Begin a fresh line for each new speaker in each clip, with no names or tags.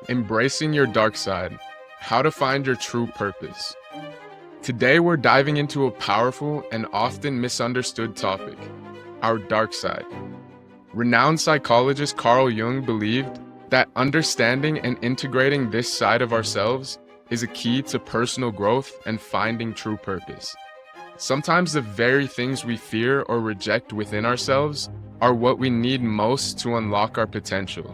Embracing your dark side, how to find your true purpose. Today we're diving into a powerful and often misunderstood topic, our dark side. Renowned psychologist Carl Jung believed that understanding and integrating this side of ourselves is a key to personal growth and finding true purpose. Sometimes the very things we fear or reject within ourselves are what we need most to unlock our potential.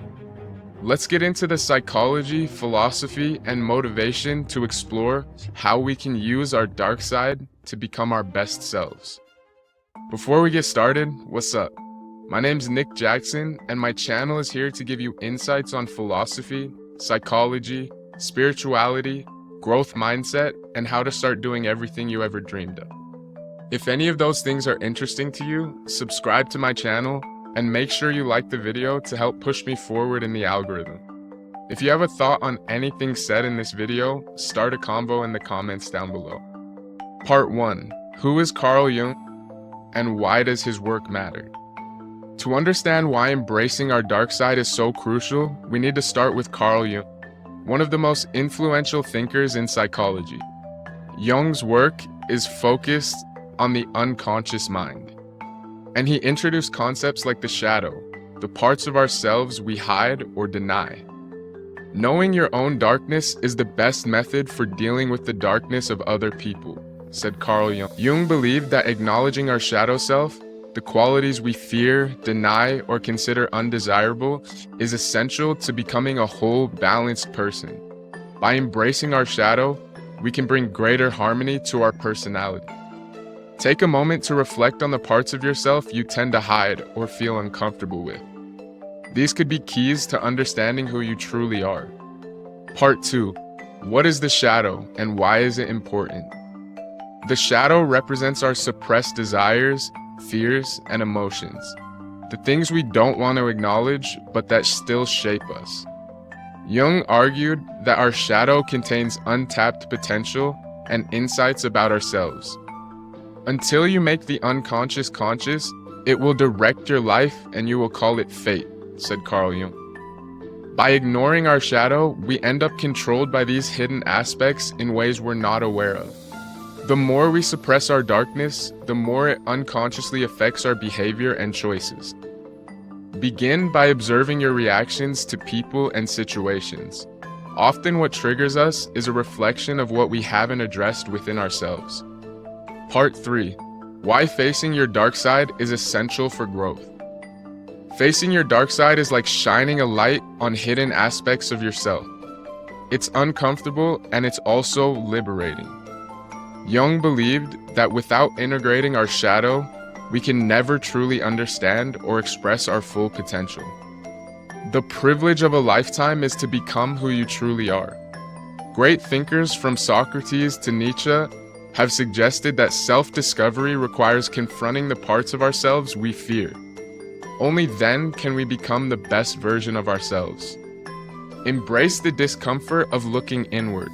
Let's get into the psychology, philosophy, and motivation to explore how we can use our dark side to become our best selves. Before we get started, what's up? My name's Nick Jackson, and my channel is here to give you insights on philosophy, psychology, spirituality, growth mindset, and how to start doing everything you ever dreamed of. If any of those things are interesting to you, subscribe to my channel and make sure you like the video to help push me forward in the algorithm. If you have a thought on anything said in this video, start a convo in the comments down below. Part 1. Who is Carl Jung and why does his work matter? To understand why embracing our dark side is so crucial, we need to start with Carl Jung, one of the most influential thinkers in psychology. Jung's work is focused on the unconscious mind, and he introduced concepts like the shadow, the parts of ourselves we hide or deny. Knowing your own darkness is the best method for dealing with the darkness of other people, said Carl Jung. Jung believed that acknowledging our shadow self, the qualities we fear, deny, or consider undesirable, is essential to becoming a whole, balanced person. By embracing our shadow, we can bring greater harmony to our personality. Take a moment to reflect on the parts of yourself you tend to hide or feel uncomfortable with. These could be keys to understanding who you truly are. Part 2. What is the shadow and why is it important? The shadow represents our suppressed desires, fears, and emotions. The things we don't want to acknowledge, but that still shape us. Jung argued that our shadow contains untapped potential and insights about ourselves. Until you make the unconscious conscious, it will direct your life and you will call it fate, said Carl Jung. By ignoring our shadow, we end up controlled by these hidden aspects in ways we're not aware of. The more we suppress our darkness, the more it unconsciously affects our behavior and choices. Begin by observing your reactions to people and situations. Often what triggers us is a reflection of what we haven't addressed within ourselves. Part 3. Why facing your dark side is essential for growth. Facing your dark side is like shining a light on hidden aspects of yourself. It's uncomfortable and it's also liberating. Jung believed that without integrating our shadow, we can never truly understand or express our full potential. The privilege of a lifetime is to become who you truly are. Great thinkers from Socrates to Nietzsche have suggested that self-discovery requires confronting the parts of ourselves we fear. Only then can we become the best version of ourselves. Embrace the discomfort of looking inward.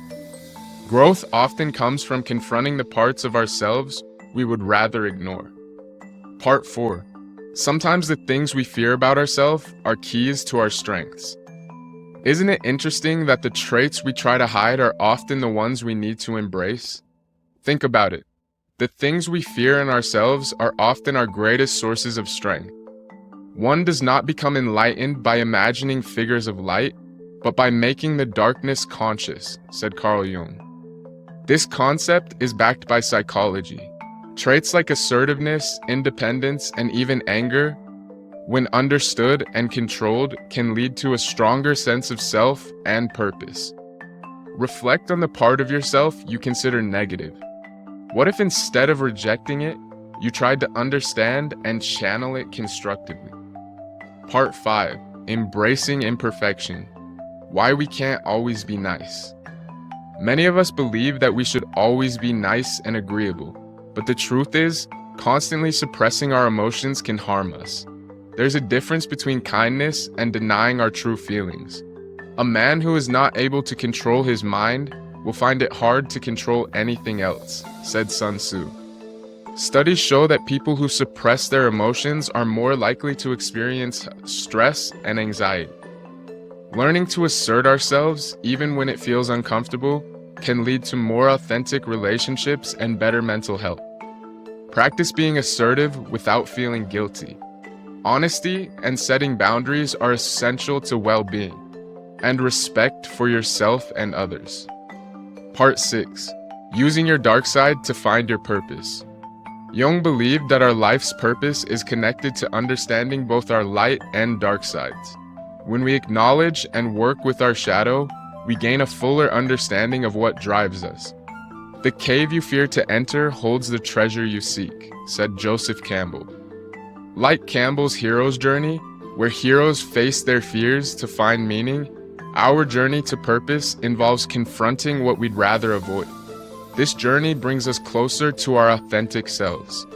Growth often comes from confronting the parts of ourselves we would rather ignore. Part 4. Sometimes the things we fear about ourselves are keys to our strengths. Isn't it interesting that the traits we try to hide are often the ones we need to embrace? Think about it. The things we fear in ourselves are often our greatest sources of strength. One does not become enlightened by imagining figures of light, but by making the darkness conscious, said Carl Jung. This concept is backed by psychology. Traits like assertiveness, independence, and even anger, when understood and controlled, can lead to a stronger sense of self and purpose. Reflect on the part of yourself you consider negative. What if instead of rejecting it, you tried to understand and channel it constructively? Part 5. Embracing imperfection. Why we can't always be nice. Many of us believe that we should always be nice and agreeable, but the truth is, constantly suppressing our emotions can harm us. There's a difference between kindness and denying our true feelings. A man who is not able to control his mind will find it hard to control anything else, said Sun Tzu. Studies show that people who suppress their emotions are more likely to experience stress and anxiety. Learning to assert ourselves, even when it feels uncomfortable, can lead to more authentic relationships and better mental health. Practice being assertive without feeling guilty. Honesty and setting boundaries are essential to well-being and respect for yourself and others. Part 6. Using your dark side to find your purpose. Jung believed that our life's purpose is connected to understanding both our light and dark sides. When we acknowledge and work with our shadow, we gain a fuller understanding of what drives us. The cave you fear to enter holds the treasure you seek, said Joseph Campbell. Like Campbell's hero's journey, where heroes face their fears to find meaning, our journey to purpose involves confronting what we'd rather avoid. This journey brings us closer to our authentic selves.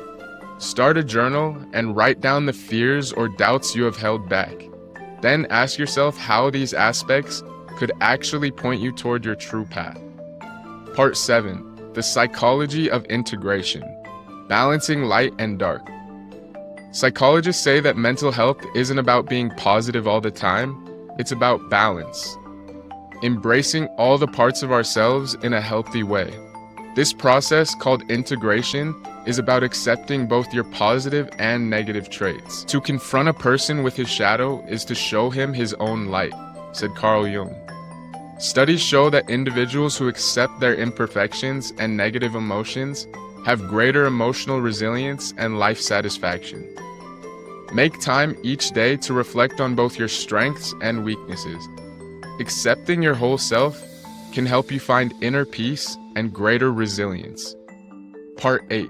Start a journal and write down the fears or doubts you have held back. Then ask yourself how these aspects could actually point you toward your true path. Part 7. The psychology of integration. Balancing light and dark. Psychologists say that mental health isn't about being positive all the time, it's about balance. Embracing all the parts of ourselves in a healthy way. This process, called integration, is about accepting both your positive and negative traits. To confront a person with his shadow is to show him his own light, said Carl Jung. Studies show that individuals who accept their imperfections and negative emotions have greater emotional resilience and life satisfaction. Make time each day to reflect on both your strengths and weaknesses. Accepting your whole self can help you find inner peace and greater resilience. Part 8.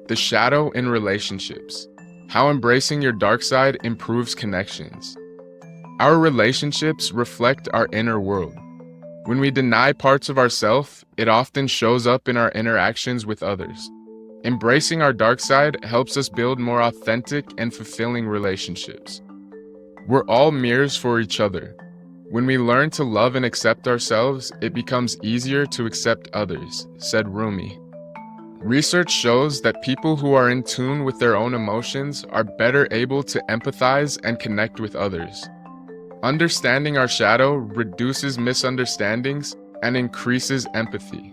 The shadow in relationships. How embracing your dark side improves connections. Our relationships reflect our inner world. When we deny parts of ourselves, it often shows up in our interactions with others. Embracing our dark side helps us build more authentic and fulfilling relationships. We're all mirrors for each other. When we learn to love and accept ourselves, it becomes easier to accept others, said Rumi. Research shows that people who are in tune with their own emotions are better able to empathize and connect with others. Understanding our shadow reduces misunderstandings and increases empathy.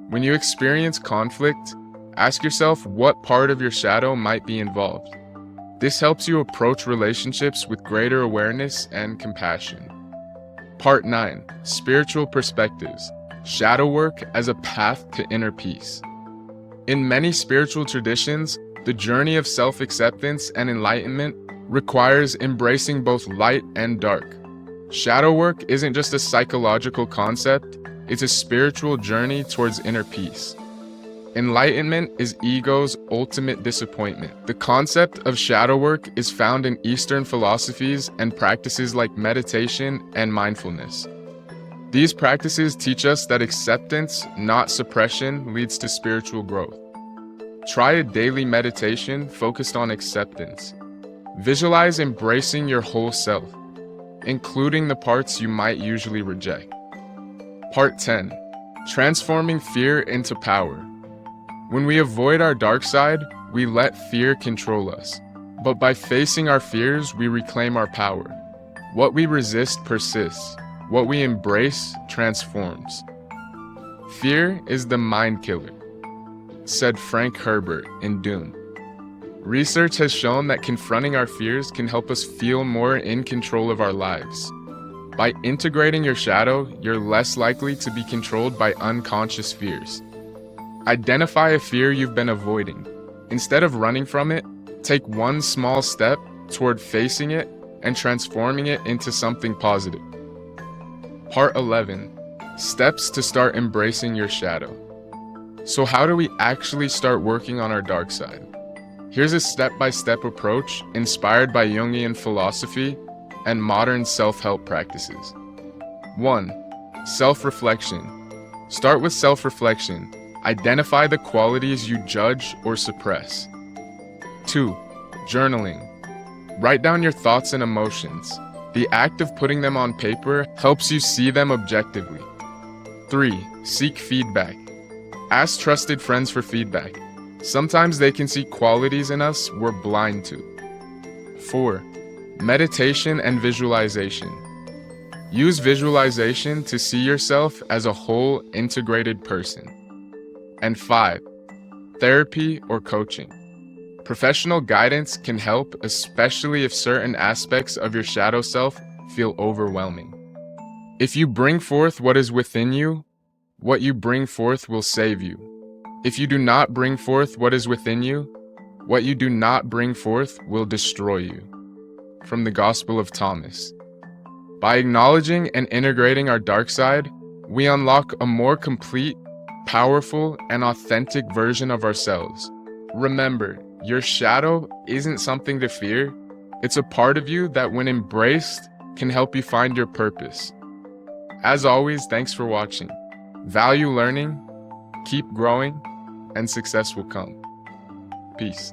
When you experience conflict, ask yourself what part of your shadow might be involved. This helps you approach relationships with greater awareness and compassion. Part 9. Spiritual perspectives. Shadow work as a path to inner peace. In many spiritual traditions, the journey of self-acceptance and enlightenment requires embracing both light and dark. Shadow work isn't just a psychological concept, it's a spiritual journey towards inner peace. Enlightenment is ego's ultimate disappointment. The concept of shadow work is found in Eastern philosophies and practices like meditation and mindfulness. These practices teach us that acceptance, not suppression, leads to spiritual growth. Try a daily meditation focused on acceptance. Visualize embracing your whole self, including the parts you might usually reject. Part 10. Transforming fear into power. When we avoid our dark side, we let fear control us. But by facing our fears, we reclaim our power. What we resist persists. What we embrace transforms. Fear is the mind killer, said Frank Herbert in Dune. Research has shown that confronting our fears can help us feel more in control of our lives. By integrating your shadow, you're less likely to be controlled by unconscious fears. Identify a fear you've been avoiding. Instead of running from it, take one small step toward facing it and transforming it into something positive. Part 11. Steps to start embracing your shadow. So how do we actually start working on our dark side? Here's a step-by-step approach inspired by Jungian philosophy and modern self-help practices. 1. Self-reflection. Start with self-reflection. Identify the qualities you judge or suppress. 2. Journaling. Write down your thoughts and emotions. The act of putting them on paper helps you see them objectively. 3. Seek feedback. Ask trusted friends for feedback. Sometimes they can see qualities in us we're blind to. 4. Meditation and visualization. Use visualization to see yourself as a whole integrated person. And 5, therapy or coaching. Professional guidance can help, especially if certain aspects of your shadow self feel overwhelming. If you bring forth what is within you, what you bring forth will save you. If you do not bring forth what is within you, what you do not bring forth will destroy you. From the Gospel of Thomas. By acknowledging and integrating our dark side, we unlock a more complete, powerful, and authentic version of ourselves. Remember, your shadow isn't something to fear. It's a part of you that, when embraced, can help you find your purpose. As always, thanks for watching. Value learning, keep growing, and success will come. Peace.